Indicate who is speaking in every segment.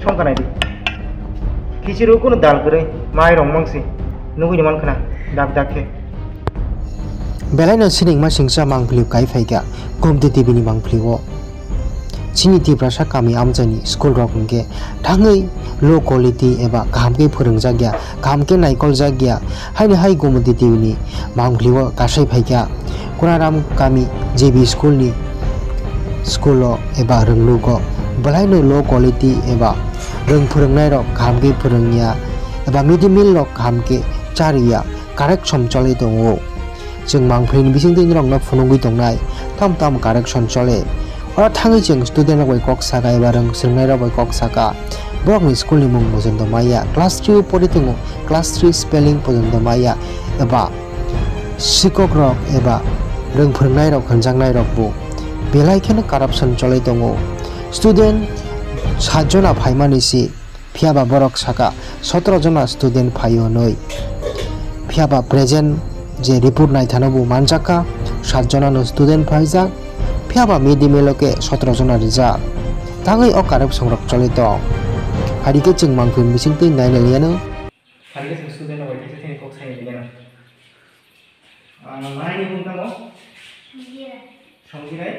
Speaker 1: Songkanai di. Kisiru kuno dal kere mai rong mangsi. Nunggu nyaman kena dak ke.
Speaker 2: Belai no sining ma singsa mangpli kai faiga kompetitif ni mangpliwo. Chini ti prasa kami amjani school rok hingke thangai low quality eba kahamke phorungjagya kahamke naikol jagya haini hai kompetitif ni mangpliwo kasai faiga kunaram kami JB school ni school eba runglugo belai no low quality eba rung phorungnai rok kahamke phorungya eba midimil rok kahamke chariya correction chole tongo jeng mangpli bising tin rok no phunungui tongnai tam correction chole ora thangai jeng student rok kok saka eba rung sirnai rok kok saka borok ni school ni mung mojondo maya class 3 pori tongo class 3 spelling pojondo maya eba sikok rok eba rung phungnai rok khanjangnai rok bu belai kheno corruption chole tongo student 7 jona phaimani si phiaba borok saka 17 jona student phaio noi phiaba present je report nai thanobu manjaka 7 jona no student phaijak phiaba midimeloke 17 jona rijak tangai o corruption rok chole tong harike jeng mangphin bising tin nai liano
Speaker 1: Harike jeng student rok kaisa thini kok sai liano. Mai ni bung tamo? Songgirai.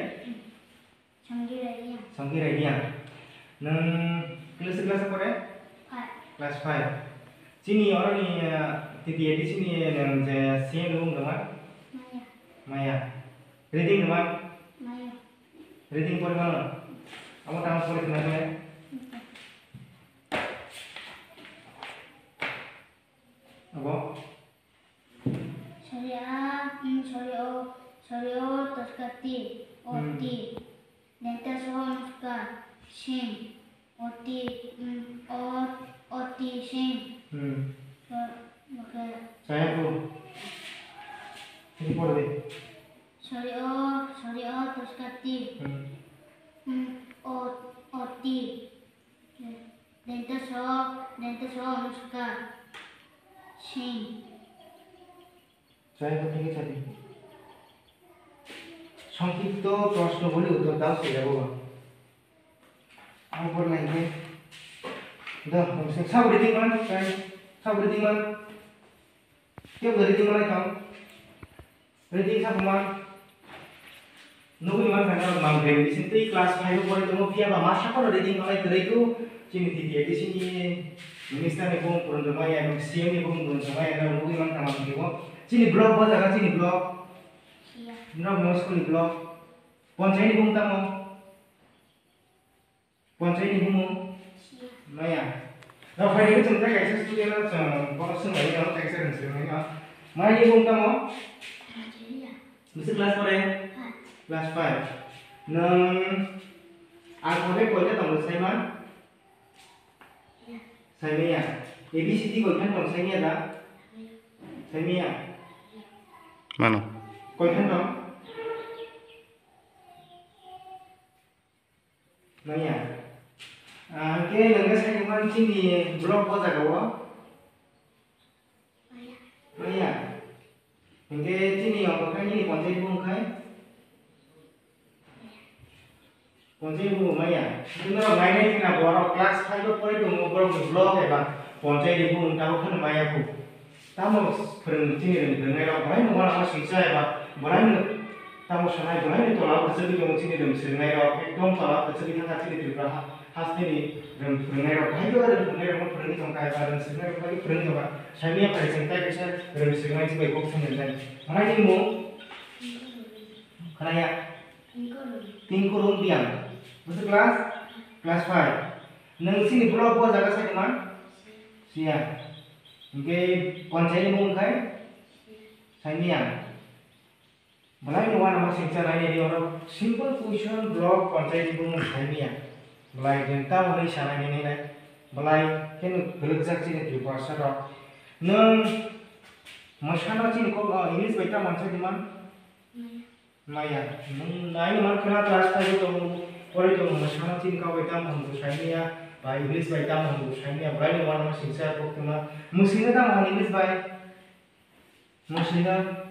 Speaker 1: Songgirai dia. Nang kelas apa? Kelas 5. Sini orang ni titi di sini nang je sien room nama? Maya. Reading nama? Reading pori mana? Kamu tahu pori kenapa ya? Apa?
Speaker 3: Sorry, terkati, oti, nanti soal suka, sing, oti, sing.
Speaker 1: Saya tu. Ini pori.
Speaker 3: Sorry, terkati, oti, nanti soal suka, sing.
Speaker 1: Saya tu tadi. সংক্ষিপ্ত প্রশ্নগুলি উত্তর দাও সেটা বাবা আমার লাইনে দাও সব রিডিং মান সব রিডিং মান কেউ রিডিং মান কাম রিডিং সব মান নগুনি মান খানা মান গ্রেড সিনতে ক্লাস 5 পরে তুমি পিয়া বা মাসা করে রিডিং মানে করেইতো চিনি দিদি এডিসিনি মিনিস্টার নে কোন পুরন জমাই এবং সিএম নে কোন পুরন জমাই এবং নগুনি মান কাম দিব চিনি ব্লক বাজাগা চিনি block Nong mo school blog. Ponsai ni bung tamo. Ponsai ni bung. Maya. Now phải đi chúng ta cái số student nó có số mấy nó cái số lượng mấy nó. Mai ni bung tamo. Mesti class berapa? Class 5. Nong alfabet kau lihat tanggal saya mana? Saya ni ya. ABCD kau kan ponsai ni ada? Saya ni ya.
Speaker 4: Mana?
Speaker 1: Kau kan dong? Nanya, ke nengah saya kemarin sini blog apa jaga? Nanya, ke sini yang pakai ini ponsel bung kai? Ponsel bung Maya, itu orang lain ini nak borok kelas 5 pun itu mau borok blog apa? Ponsel bung tahu kan Maya bu, tamu perang sini dengan orang lain mau nak masuk saya apa? Boleh tamu sanai boleh itu lah bersegi dengan sini dengan sini orang ekdom salah bersegi dengan sini juga khas ini dengan orang itu ada dengan orang pergi sama kayak orang sini orang lagi pergi sama saya ni apa cerita kisah dengan sini itu baik kok sini dan mana ini mu karena ya tinggal rumpiang masuk kelas 5 neng sini blog buat jaga saya mana siap mungkin konsen mu kai saya ni ya Mulai nuan nama singsa lain ini orang simple question blog konten ibu menghasilnya. Mulai jenta mulai sana ini lah. Mulai kan gelajak sini di pasar. Neng masalah sini kok English baca macam di mana? Maya. Neng mana kena kelas tadi tu orang tu masalah sini kau baca menghasilnya. Baik English baca menghasilnya. Mulai nuan nama singsa kok cuma musimnya tak mau English baik. Musimnya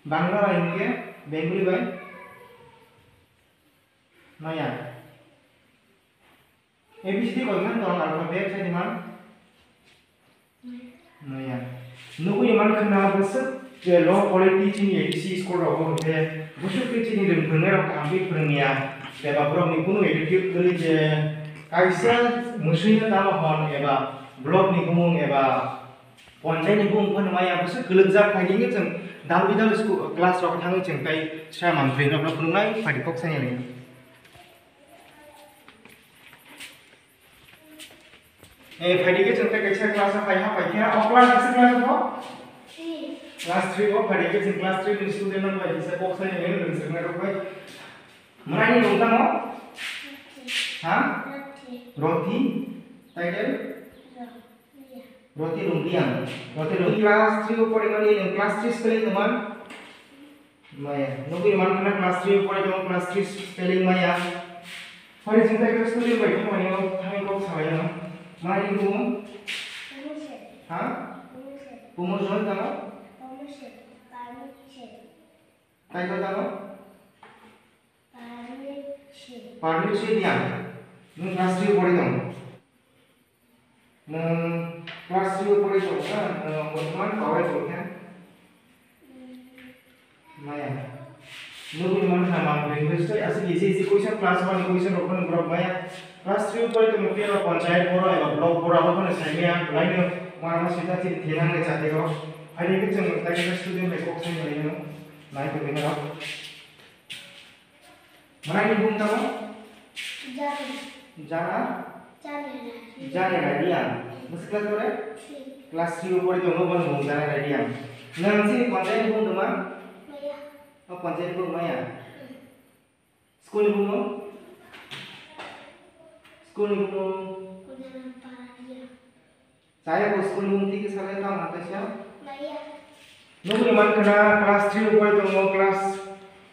Speaker 1: Bangla lain ke, Bengali baik, Maya. ABCD kau kan dong alfabet saya di mana? Nah ya, nunggu yang mana kena besar, je low quality cini ABC school rogo je, busuk ke cini dan bener ambil perniagaan, je bapak ni kuno edukasi kali je, kaisa musuhnya tahu hon eba blog ni kumung eba ponjai ni kumung pun maya besar kelezat pagi ni ceng dalam bidang school kelas rogo thangi ceng kai saya mangkring rogo penunai pagi kok saya ni. Pagi ke ceng kai saya kelas apa ya pagi ya, kelas kelas apa? Kelas 3 ko pagi ke ceng kelas 3 ni student orang pagi saya kok saya ni dengan ceng rogo pagi. Mana ni nonton mo? Hah? Roti, title? Roti lumpiang. Roti lumpiang. Kelas 3 ko pari mani yang kelas 3 spelling teman. Maya. Nunggu man kena kelas 3 ko pari jom kelas 3 spelling maya. Pari cinta ke student baik ko mani ko kami ko sabay no. Mana ni kumu? Hah? Kumu zon tama? Title tama? Partnership dia. Nung kelas 3 pari jom. Nung kelas 3 pari jom kan, teman kawai jom kan? Maya. Nung mana sama university asal isi question kelas 1 question open group maya. Kelas 3 pari jom mungkin orang panchayat pura, atau blog pura apa pun saya lain mana kita tidak hilang le cahte ko. Hari ini cuma tadi student lekok saya lain naik ke mana? Mana ni bung tahu? Jana? Jana dia. Masih kelas berapa? Kelas 3 pari jom open bung jana dia. Nanti panchayat bung teman? Oh panchayat bung maya. Sekolah bung? Sekolah bung? Saya ko sekolah bung tiga salah tahu nanti siapa? Nunggu man kena kelas 3 pari jom kelas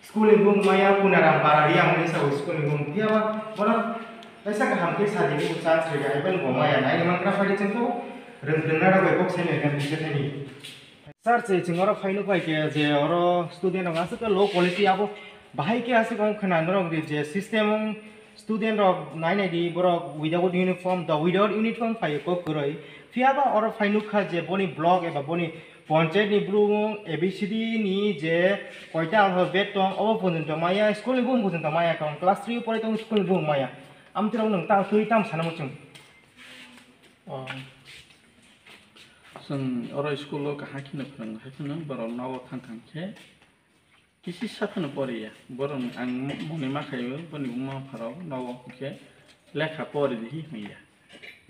Speaker 1: sekolah bung maya punaram para dia mungkin saya sekolah bung dia mana? Saya hampir saja di usaha serga iban bung maya. Nah ini man kena pada contoh rendah ada kok saya ni bisa ni. Sir, saya cengora final baik ya, je orang student orang asal low quality apa, baik ya asal kau kena orang je sistem student orang naik di borok without uniform, without uniform baik kok kerai. Tiada orang final je boni blog eba boni panchayat ni belum ABCD ni je koita alfabet tong apa pun tong maya sekolah bung pun tong maya kau kelas 3 pari tong sekolah bung maya. Am terang nang tahu tu hitam sana macam.
Speaker 5: जों अराय स्कुलाव हाखिनो फोरोङो हाखिनो बर' नाव थांखांखे किसि साफानो परिया बर' आं मने माखायो बनि बुमाफोराव नाव के लेखा परि दिहि हैया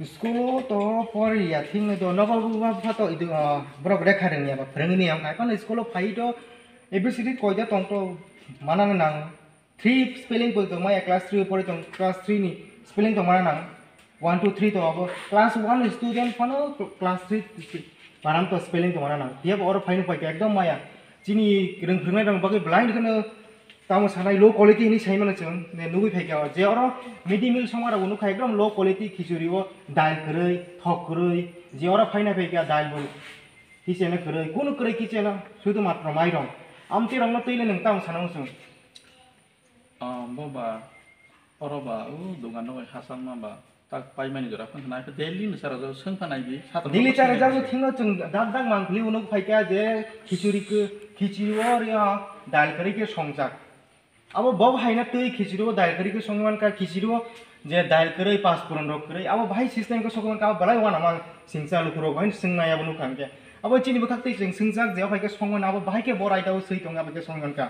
Speaker 1: School to pori ya ting to novel buka to itu borok rekha rengnya apa perengini yang kan school pai to ABCD koi da tong to mana nang 3 spelling pun to maya class 3 pori tong class 3 ni spelling to mana nang 1 2 3 to apa class 1 student pano class 3 baram to spelling to mana nang dia orang fine pai ekdom maya cini reng reng bagai blind kan tamu sanai low quality ini saya mana ceng ne nubi pai kau je orang midi meal sama orang unu kai ekdom low quality khichuri wo dal kerai thok kerai je orang fine pai kau dal bol kisah nak kerai kuno kerai kisah na sudah matra mai dong am tirang na tuile neng tamu sanang ceng
Speaker 5: boba oroba dungan no hasan ma ba tak pai mani jora pun naik Delhi ni sara jo sengpa naik di
Speaker 1: Delhi cara jago tinggal ceng dak mangkli unu pai kau je khichuri wo ya dal kerai ke songjak अब बब हाइना तै खिचड़ो दाल करी के संगमान का खिचड़ो जे दाल करे पास पुरन रोक करे अब भाई सिस्टम को संगमान का बलाई वाना मा सिंसा लुकुरो भाई सिंनाया बनु खांके अब चिनि बखाते जों सिंजाक जे भाई के संगमान अब भाई के बराइ दाव सै दंगा भाई के संगमान का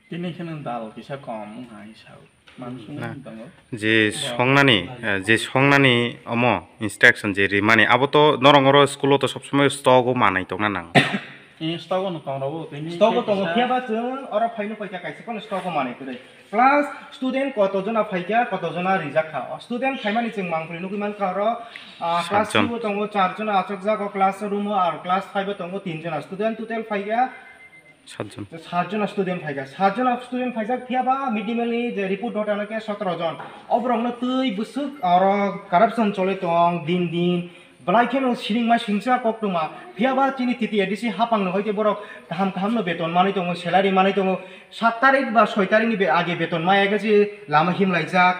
Speaker 5: दिनै खन दाल किसा कम हाइ साउ
Speaker 4: जे संनानि अम इंस्ट्रक्शन जे रिमानि अब तो नरंगरो स्कूल तो सब समय स्टॉक मानाय दंना नां
Speaker 5: स्टॉक न तंगराबो
Speaker 1: स्टॉक तंग फियाबा जों अरा फाइनो फैका काइसे कोन स्टॉक मानाय करे क्लास स्टूडेंट कत जना फैका कत जना रिजाखा स्टूडेंट फाइमानि जों मांगफ्रि नुगिमान कारो क्लास 2 तंग 4 जना आचक जागो क्लास रूम आर क्लास 5 तंग 3 जना स्टूडेंट टोटल फैका 7 जना स्टूडेंट फैका 7 जना स्टूडेंट फैका फियाबा मिडिमेलनि जे रिपोर्ट हटानके 17 जन अब्रंनो तै बुसुक आरो करप्शन चले तंग दिन belai keno siring ma singsa kok tuma piaba chini titi edisi hapang no hoite borok kaham no beton mani tongo salary mani tongo 7 tarik ba 6 tarik ni age beton ma egasi lama him laijak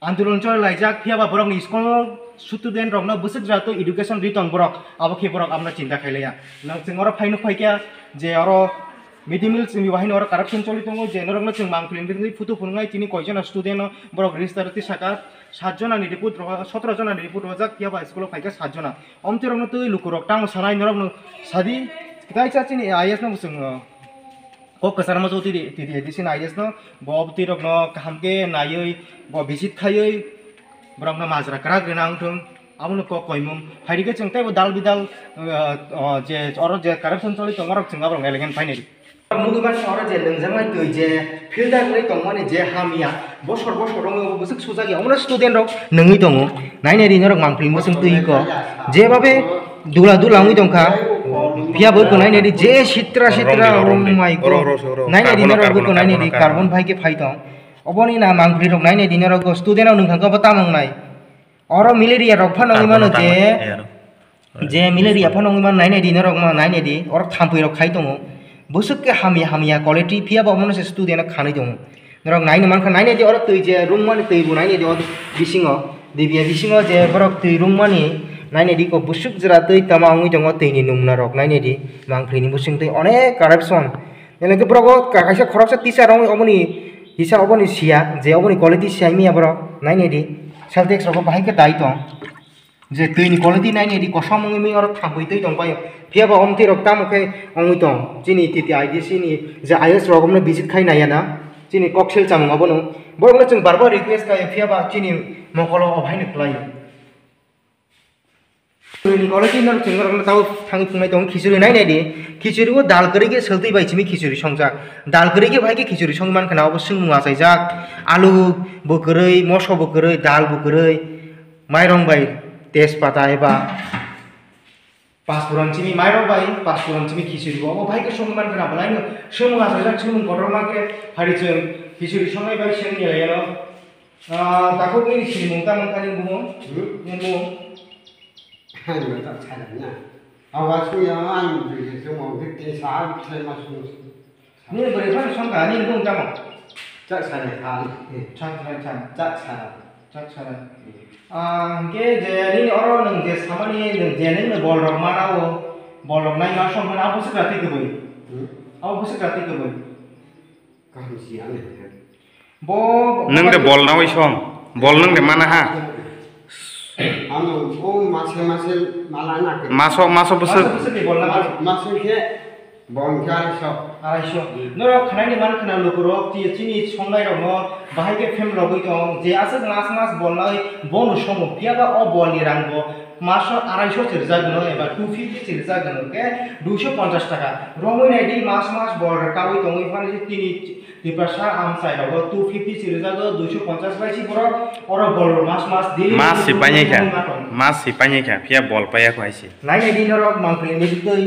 Speaker 1: आंदोलन चल लाइजाक फियाबा बरक नि school student रक न बुसक जातो education return बरक आबके बरक आमना चिन्ता खाइलाया न जों अर फाइनो फाइका जे अर मिड डे मिल जोंनि बाहायनो अर करप्शन चलि दङ जे नरकनो जों मांक्लिननि फुटु फुनङाय तिनि कयजना स्टुडेन्ट बरक रेजिस्टार ति साका 7 जना नि रिपोर्ट 17 जना नि रिपोर्ट रजाक फियाबा स्कुल फाइका 7 जना अमति रकनो तै लुकुरक टांग सानाय नरकनो सादि किताय चाचिनि आइएस न बुसङ को कसर म जोति तिति एडिसि आइएस न बब तिरक न कामके नायै ब भिजिट खायै बरक न माजरा करा ग्रेनांग थुं आमुनो को कयमुम फाइरिके जों तैबो दाल बिदाल जे अर जे करप्शन चलि तंगरक जों आबरं एलेगेन फाइनारि नुगै मानसि अर जे लोंजांनाय दै जे फिल्टार लै तंमाने जे हामिया बसर रङ बसक सुजागि अमनो स्टुडेन्ट रक नङि दङ नायनाय रिनरक मांफ्लिमो जों तैको जे बाबे दुला दुलाङै दंखा फियाबो को नायनाय जे सित्रा माइ को नायनाय रिनरक को नायनाय कार्बन भाइके फाइदं अबनि ना मांफ्लि रक नायनाय रिनरक स्टुडेन्ट आव नोंथांखौ बतामंनाय अर मिलेरिया रक फानङै मानो जे मिलेरिया फानङै मान नायनाय रिनरक मा नायनाय दि अर थाम्फै रक खाइ दङ बसके हामिया क्वालिटी फियाबा अमनो से स्टुडेन्ट खानै दङ नरक नायनो मानखा नायनाय दि अर तै जे रुम माने तै बु नायनाय दि बिसिङो दिबिया बिसिङो जे बरक तै रुम माने नायनाय दि को बुसुक जरा तै तमाङै दङ तैनि नुमना रक नायनाय दि मांफ्लिनि बुसिं तै अनेक करप्शन एलेके बरक काकासे खरकसे टिचार रङ अबनि हिसाब अबनि सिया जे अबनि क्वालिटी सियामिया बरक नायनाय दि सेल टेक्स रक बाहायके दाय दं जे तैनि क्वालिटी नायनाय दि कसमङै मी अर थाम्बै तै दं पायो फियाबा अमति रक तामखे अंगै दं जिनि तिति आइडिसि नि जे आइएस रक हमने भिजिट खाइ नायाना जिनि ककसेल चामङ अबनो बरक जों बारबार रिक्वेस्ट खाय फियाबा जिनि मखलो अभायनो खलायो नि क्वालिटी न जों ताव थाङै फुंनाय दं खिचुरि नायनाय दि खिचुरिखौ दाल करिके सल्तै बायचिमि खिचुरि संजाक दाल करिके भाइके खिचुरि सं मानखना अब सुंमुआ जायजाक आलु बगरै मस बगरै दाल बगरै माइरं बाय तेजपाता एबा पासपुरन चिनि माइरं बाय पासपुरन चिनि खिचुरि अब भाइके सं मानखना बलायनो सुंमुआ जायजाक सुंमुं गटर माके हारिजों खिचुरि संनाय बाय सेंनि लायनो ताखौ नि सिरि मुंता मुंतानि बुङो बुङो
Speaker 6: hai người ta sai được nha. Và suy anh thì trong một cái xã thay mà xuống.
Speaker 1: นี่บริษัทช่องการนี่ลุงจำมั้ง
Speaker 6: Chắc sai này thà.
Speaker 1: ช่าง
Speaker 6: Chắc sai.
Speaker 1: เกเจนี่อรหนึ่งเจสามัญหนึ่งเจนึงเนี่ยบอลรองมาเอาบอลรองในมาช่องมันเอาบุษกติกบุยเอาบุษกติกบุย
Speaker 6: Cảm gì anh này.
Speaker 1: บอ
Speaker 4: นึงแต่บอลนะไว้ช่องบอลนึงแต่มานะฮะ
Speaker 6: Ano, oh masih malah nak.
Speaker 4: masuk besar
Speaker 1: บุษกบอลนะ
Speaker 6: Masih ke bongkar shop.
Speaker 1: อะไรชัวนี่เราขณะนี้มันขณะลูกรอกที่นี่ช่องได้เราเนาะบ้านเก็บเฟมเราไปตรงเจ้าสักมาสบอลเลยบอลช่องเพียบเอาบอลนี่รังบ่มาส250 চিরজা গনো এবা 250 চিরজা গনো কে 250 টাকা রমই নাই দি মাস বল কাউই তংই ফানে যে তিনি দিপাসা আম সাইড হবে 250 চিরজা গো 250 বাইছি বড় অর বল মাস দিলি
Speaker 4: mas si panyeka pia bol paya ko aisi
Speaker 1: নাই নাই দিন রক মাংকলি নিদিতই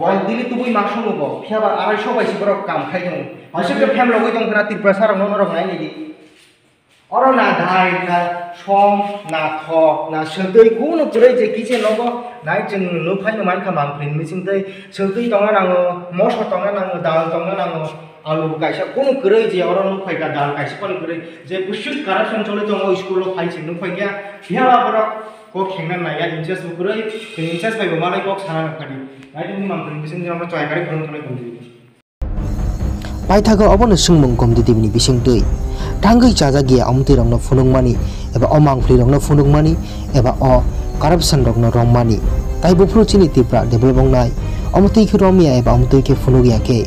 Speaker 1: বল দিলি তুই মাস নব ফিয়াবা 250 বাইছি বড় কাম খাই দং হসকে ফেম লগই দং না তিরপাসা রক নাই নাই দি অর না ধাই না সম না থক না সলতৈ কোনো পুরাই যে কিছে নব নাই जों नु फाइनो मान खा मांफ्लिन मिसिंतै सलतै दंगा नाङो मस दंगा नाङो दाल दंगा नाङो आलु गायसा कोनो गरै जे अर नु फाइगा दाल गायसा पनि गरै जे बुसुत करप्शन चले दङ स्कुल फाइसिं नु फाइगा बिहावा बर को खेंना नाया इन्चार्ज गरै इन्चार्ज फाइबो मालाय को साना नखादि नाय जों मांफ्लिन मिसिं जों चयगारि फोरोंथनाय दंदि
Speaker 2: पाइथागो अबनो सुंमung गमदि दिबनि बिसिंतै थांगै जाजागिया अमति रंनो फुनुंगमानि एबा अमांफ्लि रंनो फुनुंगमानि एबा अ करप्शन रंनो रंगमानि ताइ बुफ्रु चिनि तिप्रा डेभलपंनाय अमति खे रमिया एबा अमति खे फुनुगिया के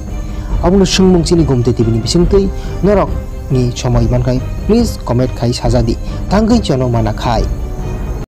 Speaker 2: अबनो सुंमung चिनि गमदि दिबनि बिसिंतै नरक नि समय मानखाय प्लिज कमेन्ट खाइ साजादि थांगै जनो माना खाय